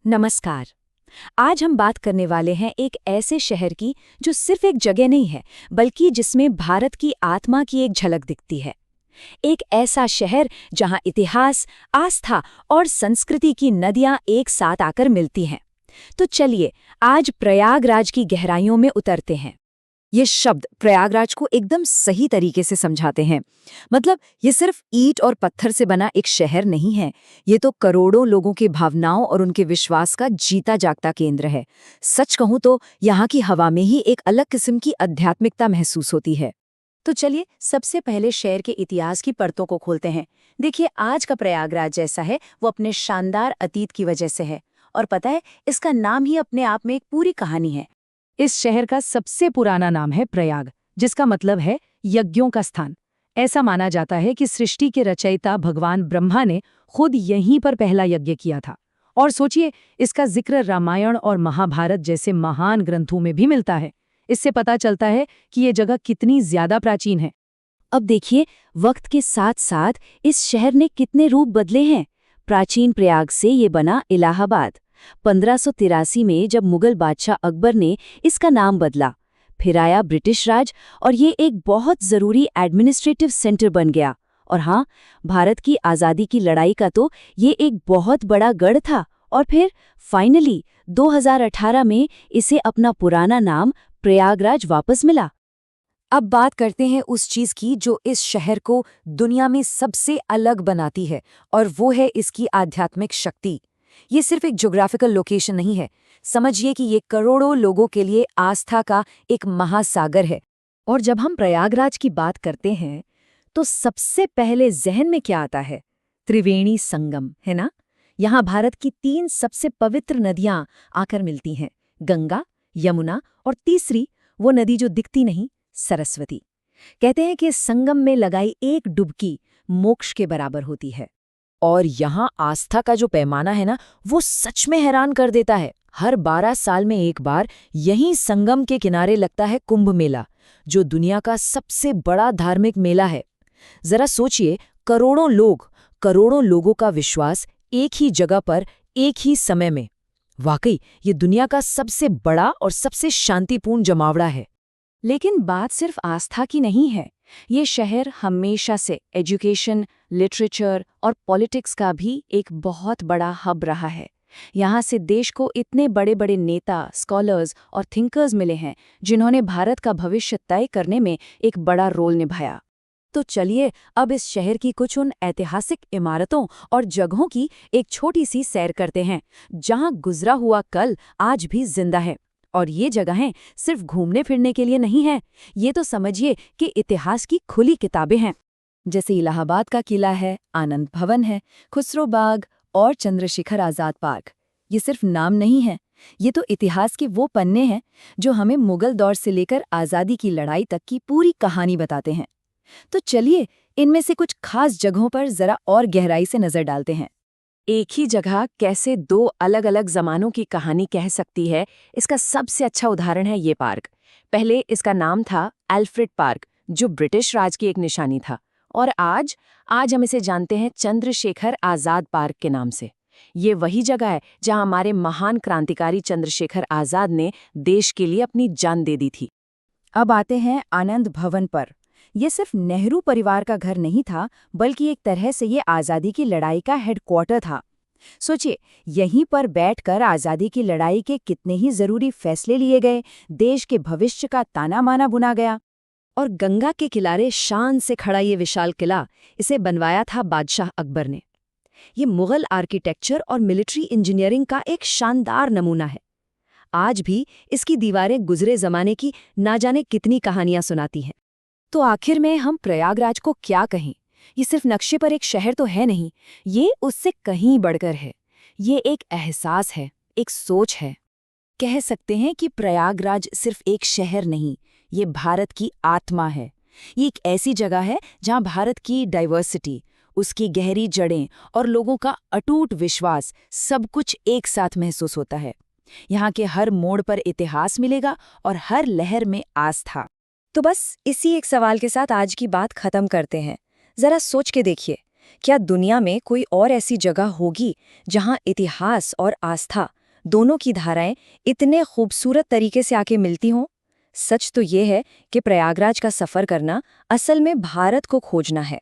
नमस्कार। आज हम बात करने वाले हैं एक ऐसे शहर की जो सिर्फ एक जगह नहीं है, बल्कि जिसमें भारत की आत्मा की एक झलक दिखती है। एक ऐसा शहर जहां इतिहास, आस्था और संस्कृति की नदियां एक साथ आकर मिलती हैं। तो चलिए, आज प्रयागराज की गहराइयों में उतरते हैं। ये शब्द प्रयागराज को एकदम सही तरीके से समझाते हैं। मतलब ये सिर्फ ईंट और पत्थर से बना एक शहर नहीं है, ये तो करोड़ों लोगों की भावनाओं और उनके विश्वास का जीता जागता केंद्र है। सच कहूं तो यहाँ की हवा में ही एक अलग किस्म की आध्यात्मिकता महसूस होती है। तो चलिए, सबसे पहले शहर के इतिहास की परतों को खोलते हैं। देखिए, आज का प्रयागराज जैसा है वो अपने शानदार अतीत की वजह से है। और पता है, इसका नाम ही अपने आप में एक पूरी कहानी है। इस शहर का सबसे पुराना नाम है प्रयाग, जिसका मतलब है यज्ञों का स्थान। ऐसा माना जाता है कि सृष्टि के रचयिता भगवान ब्रह्मा ने खुद यहीं पर पहला यज्ञ किया था। और सोचिए, इसका जिक्र रामायण और महाभारत जैसे महान ग्रंथों में भी मिलता है। इससे पता चलता है कि ये जगह कितनी ज्यादा प्राचीन है। अब देखिए, वक्त के साथ साथ इस शहर ने कितने रूप बदले हैं। प्राचीन प्रयाग से ये बना इलाहाबाद। 1583 में जब मुगल बादशाह अकबर ने इसका नाम बदला, फिर आया ब्रिटिश राज और ये एक बहुत ज़रूरी एडमिनिस्ट्रेटिव सेंटर बन गया। और हाँ, भारत की आज़ादी की लड़ाई का तो ये एक बहुत बड़ा गढ़ था। और फिर फाइनली 2018 में इसे अपना पुराना नाम प्रयागराज वापस मिला। अब बात करते हैं उस चीज़ की जो इस शहर को दुनिया में सबसे अलग बनाती है, और वो है इसकी आध्यात्मिक शक्ति। ये सिर्फ एक ज्योग्राफिकल लोकेशन नहीं है, समझिए कि ये करोड़ों लोगों के लिए आस्था का एक महासागर है। और जब हम प्रयागराज की बात करते हैं तो सबसे पहले जहन में क्या आता है? त्रिवेणी संगम, है ना? यहाँ भारत की 3 सबसे पवित्र नदियां आकर मिलती हैं, गंगा, यमुना और तीसरी वो नदी जो दिखती नहीं, सरस्वती। कहते हैं कि संगम में लगाई एक डुबकी मोक्ष के बराबर होती है। और यहाँ आस्था का जो पैमाना है ना, वो सच में हैरान कर देता है। हर 12 साल में एक बार यहीं संगम के किनारे लगता है कुंभ मेला, जो दुनिया का सबसे बड़ा धार्मिक मेला है। जरा सोचिए, करोड़ों लोगों का विश्वास एक ही जगह पर एक ही समय में। वाकई ये दुनिया का सबसे बड़ा और सबसे शांतिपूर्ण जमावड़ा है। लेकिन बात सिर्फ आस्था की नहीं है। ये शहर हमेशा से एजुकेशन, लिटरेचर और पॉलिटिक्स का भी एक बहुत बड़ा हब रहा है। यहाँ से देश को इतने बड़े बड़े नेता, स्कॉलर्स और थिंकर्स मिले हैं जिन्होंने भारत का भविष्य तय करने में एक बड़ा रोल निभाया। तो चलिए, अब इस शहर की कुछ उन ऐतिहासिक इमारतों और जगहों की एक छोटी सी सैर करते हैं, जहाँ गुजरा हुआ कल आज भी जिंदा है। और ये जगहें सिर्फ घूमने फिरने के लिए नहीं हैं, ये तो समझिए कि इतिहास की खुली किताबें हैं। जैसे इलाहाबाद का किला है, आनंद भवन है, खुसरो बाग और चंद्रशेखर आज़ाद पार्क। ये सिर्फ नाम नहीं है, ये तो इतिहास के वो पन्ने हैं जो हमें मुगल दौर से लेकर आज़ादी की लड़ाई तक की पूरी कहानी बताते हैं। तो चलिए, इनमें से कुछ खास जगहों पर जरा और गहराई से नजर डालते हैं। एक ही जगह कैसे 2 अलग अलग जमानों की कहानी कह सकती है, इसका सबसे अच्छा उदाहरण है ये पार्क। पहले इसका नाम था एल्फ्रेड पार्क, जो ब्रिटिश राज की एक निशानी था। और आज हम इसे जानते हैं चंद्रशेखर आज़ाद पार्क के नाम से। ये वही जगह है जहां हमारे महान क्रांतिकारी चंद्रशेखर आज़ाद ने देश के लिए अपनी जान दे दी थी। अब आते हैं आनंद भवन पर। ये सिर्फ नेहरू परिवार का घर नहीं था, बल्कि एक तरह से ये आज़ादी की लड़ाई का हेडक्वार्टर था। सोचिए, यहीं पर बैठकर आज़ादी की लड़ाई के कितने ही ज़रूरी फैसले लिए गए, देश के भविष्य का ताना माना बुना गया। और गंगा के किनारे शान से खड़ा ये विशाल किला, इसे बनवाया था बादशाह अकबर ने। ये मुगल आर्किटेक्चर और मिलिट्री इंजीनियरिंग का एक शानदार नमूना है। आज भी इसकी दीवारें गुजरे ज़माने की ना जाने कितनी कहानियां सुनाती हैं। तो आखिर में हम प्रयागराज को क्या कहें? ये सिर्फ नक्शे पर एक शहर तो है नहीं, ये उससे कहीं बढ़कर है। ये एक एहसास है, एक सोच है। कह सकते हैं कि प्रयागराज सिर्फ एक शहर नहीं, ये भारत की आत्मा है। ये एक ऐसी जगह है जहां भारत की डाइवर्सिटी, उसकी गहरी जड़ें और लोगों का अटूट विश्वास सब कुछ एक साथ महसूस होता है। यहाँ के हर मोड़ पर इतिहास मिलेगा और हर लहर में आस्था। तो बस इसी एक सवाल के साथ आज की बात खत्म करते हैं। जरा सोच के देखिए, क्या दुनिया में कोई और ऐसी जगह होगी जहां इतिहास और आस्था दोनों की धाराएं इतने खूबसूरत तरीके से आके मिलती हों? सच तो ये है कि प्रयागराज का सफ़र करना असल में भारत को खोजना है।